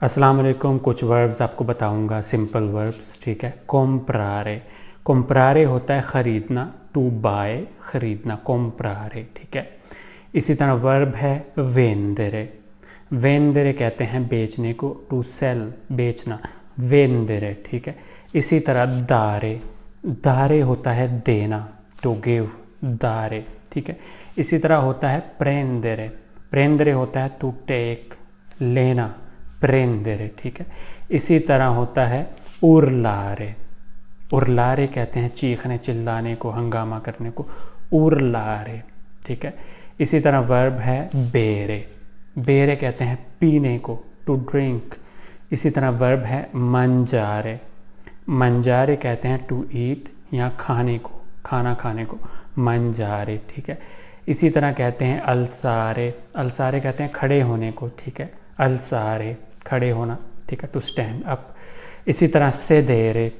अस्सलाम वालेकुम। कुछ वर्ब्स आपको बताऊंगा, सिंपल वर्ब्स, ठीक है। comprare, comprare होता है ख़रीदना, टू बाय, ख़रीदना, comprare, ठीक है। इसी तरह वर्ब है vendere, vendere कहते हैं बेचने को, टू सेल, बेचना, vendere, ठीक है। इसी तरह dare, dare होता है देना, टू गिव, dare, ठीक है। इसी तरह होता है prendere, prendere होता है टू टेक, लेना, prendere, ठीक है। इसी तरह होता है urlare, urlare कहते हैं चीखने, चिल्लाने को, हंगामा करने को, urlare, ठीक है। इसी तरह वर्ब है bere, bere कहते हैं पीने को, टू ड्रिंक। इसी तरह वर्ब है mangiare, mangiare कहते हैं टू ईट या खाने को, खाना खाने को, mangiare, ठीक है। इसी तरह कहते हैं alzare, alzare कहते हैं खड़े होने को, ठीक है, alzare, खड़े होना, ठीक है, टू स्टैंड अप। इसी तरह sedere,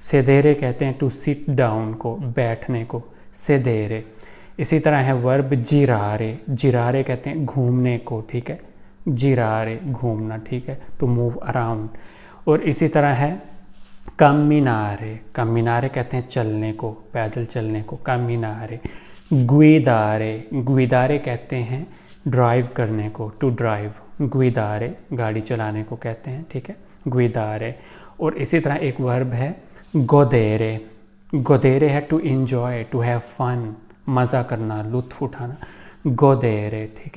sedere कहते हैं टू सिट डाउन को, बैठने को, sedere। इसी तरह है वर्ब girare, girare कहते हैं घूमने को, ठीक है, girare, घूमना, ठीक है, टू मूव अराउंड। और इसी तरह है camminare, camminare कहते हैं चलने को, पैदल चलने को, camminare। guidare, guidare कहते हैं ड्राइव करने को, टू ड्राइव, guidare, गाड़ी चलाने को कहते हैं, ठीक है, guidare। और इसी तरह एक वर्ब है godere, godere है to enjoy, to have fun, मज़ा करना, लुत्फ़ उठाना, godere, ठीक है।